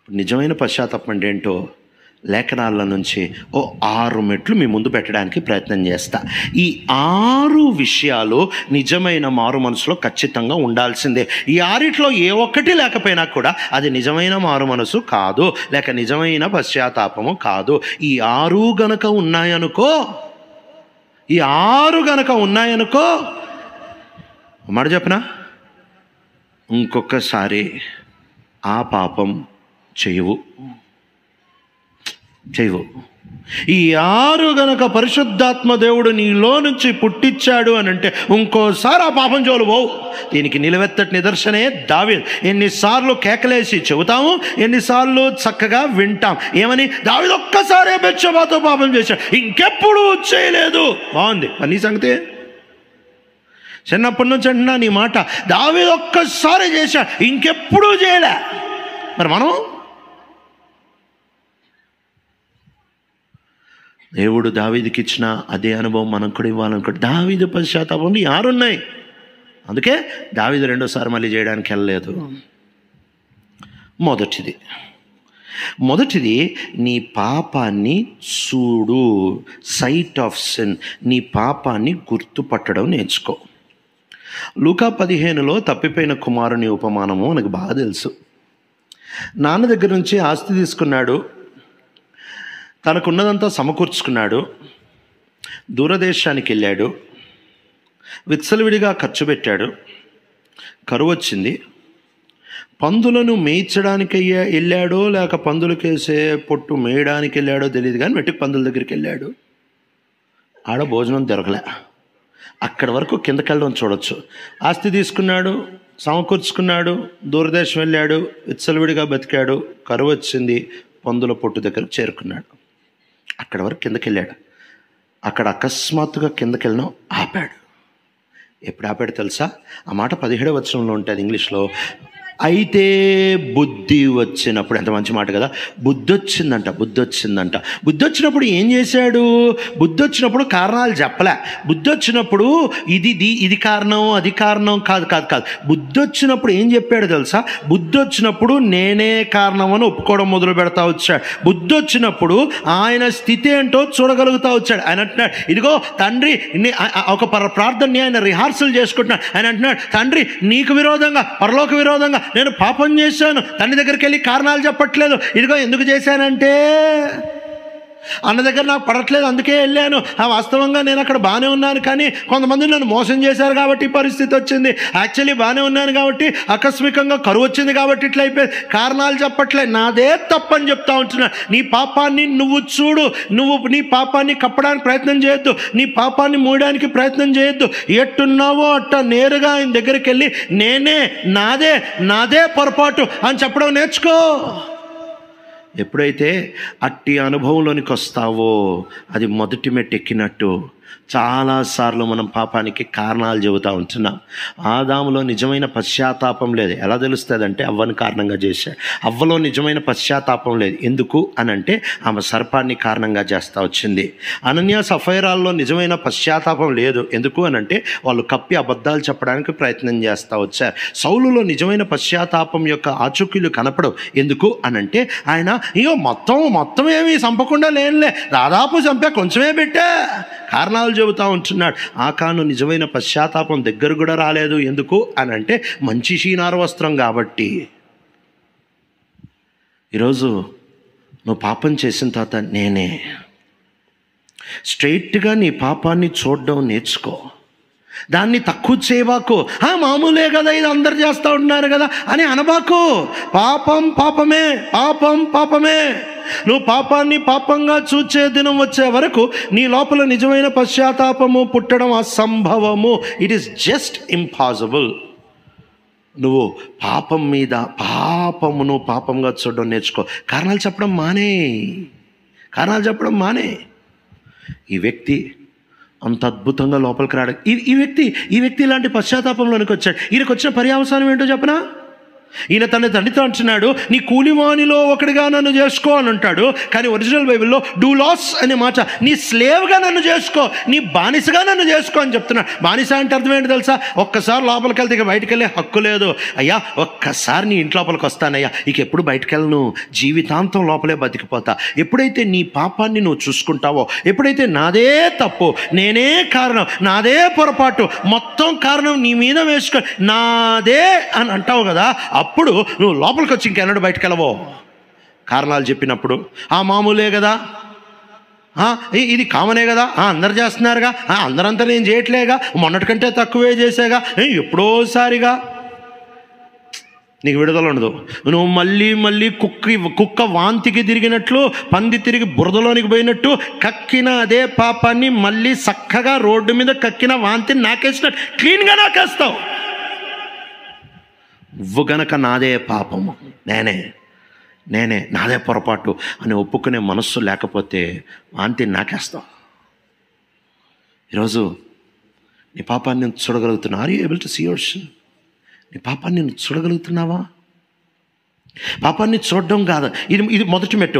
నిజమైన పశ్చాత్తాపం అంటే ఏంటో లేఖనాల నుంచి 6 మెట్లు మీ ముందు పెట్టడానికి ప్రయత్నం చేస్తా. ఈ 6 విషయాలు నిజమైన మారు మనసులో ఖచ్చితంగా ఉండాల్సిందే. ఈ 6లో ఏ ఒక్కటి లేకపోయినా కూడా అది నిజమైన మారు మనసు కాదు, లేక నిజమైన పశ్చాత్తాపము కాదు. ఈ 6 గనక ఉన్నాయనుకో మాట చెప్పనా, ఇంకొకసారి ఆ పాపం చేయవు. ఈ 6 గనక పరిశుద్ధాత్మ దేవుడు నీలో నుంచి పుట్టించాడు అని అంటే ఇంకోసారి ఆ పాపం జోలు పోవు. దీనికి నిలవెత్తటి నిదర్శనే దావీదు. ఎన్నిసార్లు కేకలేసి చెబుతాము, ఎన్నిసార్లు చక్కగా వింటాం. ఏమని? దావీదు ఒక్కసారే బెత్షెబాతో పాపం చేశాడు, ఇంకెప్పుడు చేయలేదు. బాగుంది. నీ సంగతి చిన్నప్పటి నుంచి అంటున్నా నీ మాట. దావీదు ఒక్కసారి చేశాడు, ఇంకెప్పుడు చేయలే. మరి మనం దేవుడు దావీదుకి ఇచ్చిన అదే అనుభవం మనం కూడా ఇవ్వాలనుకోండి. దావీదు పశ్చాత్తాపంలో 6 ఉన్నాయి. అందుకే దావీదు 2సారి మళ్ళీ చేయడానికి వెళ్ళలేదు. మొదటిది నీ పాపాన్ని చూడు, సైట్ ఆఫ్ సిన్. నీ పాపాన్ని గుర్తుపట్టడం నేర్చుకో. లూకా 15లో తప్పిపోయిన కుమారుని ఉపమానము మనకు బాగా తెలుసు. నాన్న దగ్గర నుంచి ఆస్తి తీసుకున్నాడు, తనకున్నదంతా సమకూర్చుకున్నాడు, దూరదేశానికి వెళ్ళాడు, విచ్చలవిడిగా ఖర్చు పెట్టాడు, కరువు వచ్చింది. పందులను మేయించడానికి వెళ్ళాడో లేక పందులకేసే పొట్టు మేయడానికి వెళ్ళాడో తెలియదు, కానీ వెట్టుకు పందుల దగ్గరికి వెళ్ళాడు. ఆడ భోజనం దొరకలే. అక్కడి వరకు కిందకెళ్ళడం చూడొచ్చు. ఆస్తి తీసుకున్నాడు, సమకూర్చుకున్నాడు, దూరదేశం వెళ్ళాడు, విచ్చలవిడిగా బతికాడు, కరువు వచ్చింది, పందుల పొట్టు దగ్గరకు చేరుకున్నాడు. అక్కడి వరకు కిందకెళ్ళాడు. అక్కడ అకస్మాత్తుగా కిందకెళ్ళడం ఆపాడు. ఎప్పుడు ఆపాడు తెలుసా? ఆ మాట 17వ వచనంలో ఉంటుంది ఇంగ్లీష్లో. అయితే బుద్ధి వచ్చినప్పుడు, ఎంత మంచి మాట కదా, బుద్ధి వచ్చిందంట. బుద్ధి వచ్చినప్పుడు ఏం చేశాడు? బుద్ధి వచ్చినప్పుడు కారణాలు చెప్పలే. బుద్ధి వచ్చినప్పుడు ఇది కారణం అది కారణం కాదు. బుద్ధి వచ్చినప్పుడు ఏం చెప్పాడు తెలుసా? బుద్ధి వచ్చినప్పుడు నేనే కారణం అని ఒప్పుకోవడం మొదలు పెడతా వచ్చాడు. బుద్ధి వచ్చినప్పుడు ఆయన స్థితి ఏంటో చూడగలుగుతా వచ్చాడు. ఆయన అంటున్నాడు, ఇదిగో తండ్రి, ఒక ప్రార్థనని ఆయన రిహార్సల్ చేసుకుంటున్నాడు. ఆయన అంటున్నాడు, తండ్రి నీకు విరోధంగా, పరలోక విరోధంగా నేను పాపం చేశాను. తండ్రి దగ్గరికి వెళ్ళి కారణాలు చెప్పట్లేదు. ఇదిగో ఎందుకు చేశానంటే అన్న దగ్గర నాకు పడట్లేదు, అందుకే వెళ్ళాను. వాస్తవంగా నేను అక్కడ బాగానే ఉన్నాను, కానీ కొంతమంది నన్ను మోసం చేశారు కాబట్టి పరిస్థితి వచ్చింది. యాక్చువల్లీ బాగానే ఉన్నాను కాబట్టి ఆకస్మికంగా కరువు వచ్చింది కాబట్టి ఇట్లా అయిపోయింది. కారణాలు చెప్పట్లేదు, నాదే తప్పని చెప్తా ఉంటున్నా. నీ పాపాన్ని నువ్వు చూడు. నువ్వు నీ పాపాన్ని కప్పడానికి ప్రయత్నం చేయొద్దు, నీ పాపాన్ని మూయడానికి ప్రయత్నం చేయొద్దు. ఎట్టున్నావో అట్ట నేరుగా ఆయన దగ్గరికి వెళ్ళి నాదే పొరపాటు అని చెప్పడం నేర్చుకో. ఎప్పుడైతే అట్టి అనుభవంలోనికి వస్తావో అది మొదటి మెట్టు ఎక్కినట్టు. చాలాసార్లు మనం పాపానికి కారణాలు చెబుతూ ఉంటున్నాం. ఆదాములో నిజమైన పశ్చాత్తాపం లేదు. ఎలా తెలుస్తుంది అంటే అవ్వని కారణంగా చేశాడు. అవ్వలో నిజమైన పశ్చాత్తాపం లేదు. ఎందుకు అని అంటే ఆమె సర్పాన్ని కారణంగా చేస్తూ వచ్చింది. అనన్య సఫైరాల్లో నిజమైన పశ్చాత్తాపం లేదు. ఎందుకు అని అంటే వాళ్ళు కప్పి అబద్ధాలు చెప్పడానికి ప్రయత్నం చేస్తూ వచ్చారు. సౌలులో నిజమైన పశ్చాత్తాపం యొక్క ఆచూకీలు కనపడవు. ఎందుకు అని అంటే ఆయన ఇగో మొత్తం ఏమీ చంపకుండా లేనులే, దాదాపు చంపా, కొంచెమే పెట్టా, కారణాలు చెబుతూ ఉంటున్నాడు. ఆకాను నిజమైన పశ్చాత్తాపం దగ్గర కూడా రాలేదు. ఎందుకు అని అంటే మంచి షీనారు వస్త్రం కాబట్టి. ఈరోజు నువ్వు పాపం చేసిన తర్వాత నేనే స్ట్రైట్గా నీ పాపాన్ని చూడడం నేర్చుకో. దాన్ని తక్కువ చేయబాకు. మామూలే కదా, ఇది అందరు చేస్తూ ఉంటున్నారు కదా అని అనబాకు. పాపం పాపమే. నువ్వు పాపాన్ని పాపంగా చూచే దినం వచ్చే వరకు నీ లోపల నిజమైన పశ్చాత్తాపము పుట్టడం అసంభవము. It is just impossible. నువ్వు పాపం మీద పాపమును పాపంగా చూడడం నేర్చుకో. కారణాలు చెప్పడం మానే. ఈ వ్యక్తి అంత అద్భుతంగా లోపలికి రాడు. ఈ వ్యక్తి ఇలాంటి పశ్చాత్తాపంలోనికి వచ్చాడు. ఈయనకు వచ్చిన పర్యావసానం ఏంటో చెప్పనా? ఈయన తన తండ్రితో అంటున్నాడు, నీ కూలివానిలో ఒకడిగా నన్ను చేసుకో అని అంటాడు. కానీ ఒరిజినల్ బైబిల్లో డూ లాస్ అనే మాట, నీ స్లేవ్గా నన్ను చేసుకో, నీ బానిసగా నన్ను చేసుకో అని చెప్తున్నాడు. బానిస అంటే అర్థం ఏంటి తెలుసా? ఒక్కసారి లోపలికి వెళ్తే ఇక బయటకు వెళ్ళే హక్కు లేదు. అయ్యా ఒక్కసారి నీ ఇంటి లోపలికి వస్తానయ్యా, ఇక ఎప్పుడు బయటకు వెళ్ళను, జీవితాంతం లోపలే బతికిపోతా. ఎప్పుడైతే నీ పాపాన్ని నువ్వు చూసుకుంటావో, ఎప్పుడైతే నాదే తప్పు, నేనే కారణం, నాదే పొరపాటు, మొత్తం కారణం నీ మీద వేసుకో, నాదే అని అంటావు కదా, అప్పుడు నువ్వు లోపలికి వచ్చి ఇంకెన్నడూ బయటకు వెళ్ళవో. కారణాలు చెప్పినప్పుడు మామూలే కదా, ఇది కామనే కదా, అందరు చేస్తున్నారుగా, అందరంతా నేను చేయట్లేగా, మొన్నటికంటే తక్కువే చేసేగా, ఎప్పుడోసారిగా, నీకు విడుదల ఉండదు. నువ్వు మళ్ళీ మళ్ళీ కుక్క వాంతికి తిరిగినట్లు, పంది తిరిగి బురదలోనికి పోయినట్టు కక్కిన అదే పాపాన్ని మళ్ళీ చక్కగా రోడ్డు మీద కక్కిన వాంతిని నాకేసినట్టు క్లీన్గా నాకేస్తావు. నువ్వు గనక నాదే పాపము, నేనే నాదే పొరపాటు అని ఒప్పుకునే మనస్సు లేకపోతే వాంతి నాకేస్తావు. ఈరోజు నీ పాపాన్ని చూడగలుగుతున్నావు. Are you able to see your sin? నీ పాపాన్ని చూడగలుగుతున్నావా? పాపాన్ని చూడడం కాదు, ఇది మొదటి మెట్టు.